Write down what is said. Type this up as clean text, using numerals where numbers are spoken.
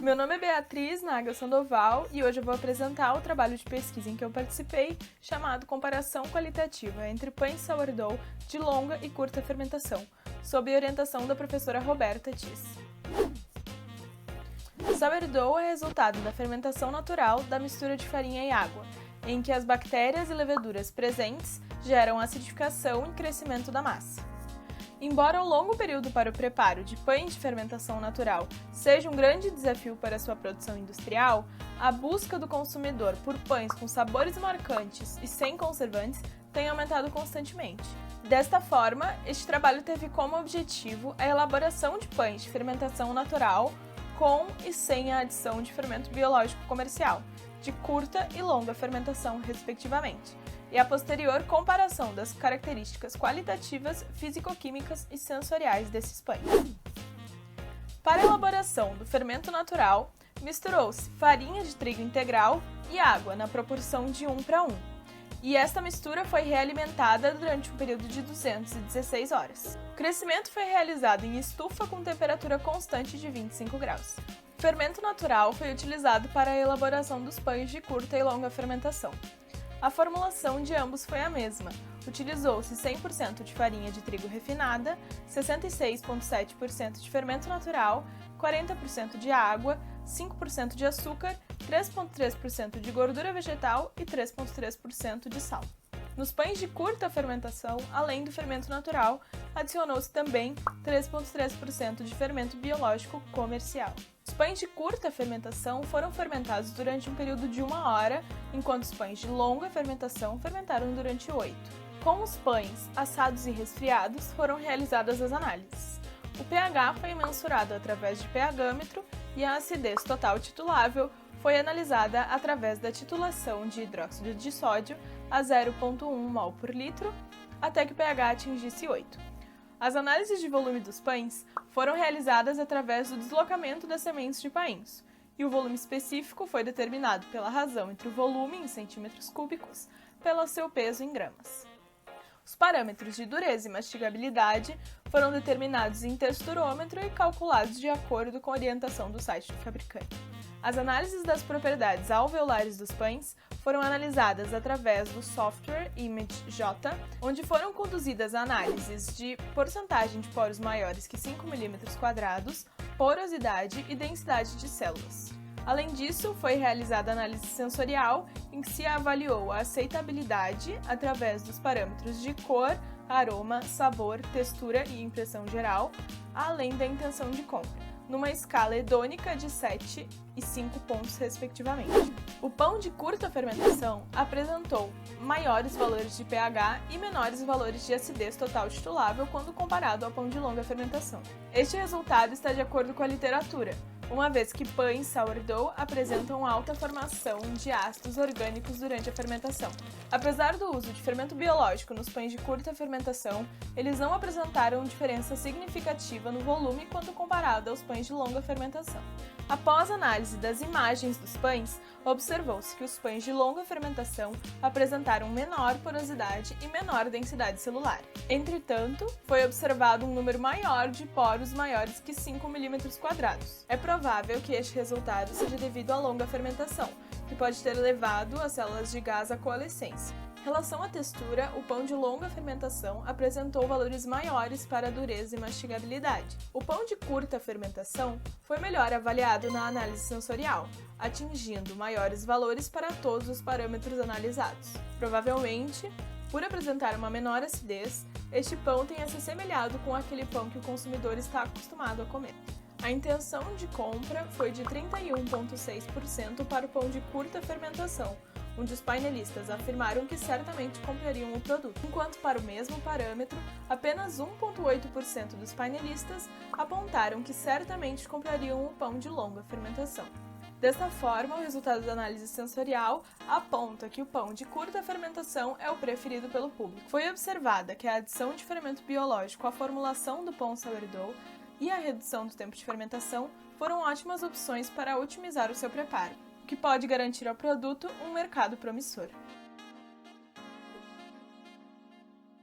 Meu nome é Beatriz Naga Sandoval e hoje eu vou apresentar o trabalho de pesquisa em que eu participei, chamado Comparação Qualitativa entre Pães Sourdough de longa e curta fermentação, sob a orientação da professora Roberta Tis. Sourdough é resultado da fermentação natural da mistura de farinha e água, em que as bactérias e leveduras presentes geram acidificação e crescimento da massa. Embora o longo período para o preparo de pães de fermentação natural seja um grande desafio para sua produção industrial, a busca do consumidor por pães com sabores marcantes e sem conservantes tem aumentado constantemente. Desta forma, este trabalho teve como objetivo a elaboração de pães de fermentação natural com e sem a adição de fermento biológico comercial, de curta e longa fermentação, respectivamente, e a posterior comparação das características qualitativas, físico-químicas e sensoriais desses pães. Para a elaboração do fermento natural, misturou-se farinha de trigo integral e água na proporção de 1:1, e esta mistura foi realimentada durante um período de 216 horas. O crescimento foi realizado em estufa com temperatura constante de 25 graus. O fermento natural foi utilizado para a elaboração dos pães de curta e longa fermentação. A formulação de ambos foi a mesma. Utilizou-se 100% de farinha de trigo refinada, 66,7% de fermento natural, 40% de água, 5% de açúcar, 3,3% de gordura vegetal e 3,3% de sal. Nos pães de curta fermentação, além do fermento natural, adicionou-se também 3,3% de fermento biológico comercial. Os pães de curta fermentação foram fermentados durante um período de 1 hora, enquanto os pães de longa fermentação fermentaram durante 8. Com os pães assados e resfriados, foram realizadas as análises. O pH foi mensurado através de pHmetro e a acidez total titulável foi analisada através da titulação de hidróxido de sódio a 0,1 mol por litro, até que o pH atingisse 8. As análises de volume dos pães foram realizadas através do deslocamento das sementes de painço, e o volume específico foi determinado pela razão entre o volume em centímetros cúbicos pelo seu peso em gramas. Os parâmetros de dureza e mastigabilidade foram determinados em texturômetro e calculados de acordo com a orientação do site do fabricante. As análises das propriedades alveolares dos pães foram analisadas através do software ImageJ, onde foram conduzidas análises de porcentagem de poros maiores que 5 mm², porosidade e densidade de células. Além disso, foi realizada análise sensorial, em que se avaliou a aceitabilidade através dos parâmetros de cor, aroma, sabor, textura e impressão geral, além da intenção de compra, numa escala hedônica de 7 e 5 pontos, respectivamente. O pão de curta fermentação apresentou maiores valores de pH e menores valores de acidez total titulável quando comparado ao pão de longa fermentação. Este resultado está de acordo com a literatura, uma vez que pães sourdough apresentam alta formação de ácidos orgânicos durante a fermentação. Apesar do uso de fermento biológico nos pães de curta fermentação, eles não apresentaram diferença significativa no volume quando comparado aos pães de longa fermentação. Após análise das imagens dos pães, observou-se que os pães de longa fermentação apresentaram menor porosidade e menor densidade celular. Entretanto, foi observado um número maior de poros maiores que 5 mm². É provável que este resultado seja devido à longa fermentação, que pode ter levado as células de gás à coalescência. Em relação à textura, o pão de longa fermentação apresentou valores maiores para a dureza e mastigabilidade. O pão de curta fermentação foi melhor avaliado na análise sensorial, atingindo maiores valores para todos os parâmetros analisados. Provavelmente, por apresentar uma menor acidez, este pão tenha se assemelhado com aquele pão que o consumidor está acostumado a comer. A intenção de compra foi de 31,6% para o pão de curta fermentação, onde os painelistas afirmaram que certamente comprariam o produto, enquanto para o mesmo parâmetro, apenas 1,8% dos painelistas apontaram que certamente comprariam o pão de longa fermentação. Desta forma, o resultado da análise sensorial aponta que o pão de curta fermentação é o preferido pelo público. Foi observada que a adição de fermento biológico à formulação do pão sourdough e a redução do tempo de fermentação foram ótimas opções para otimizar o seu preparo, o que pode garantir ao produto um mercado promissor.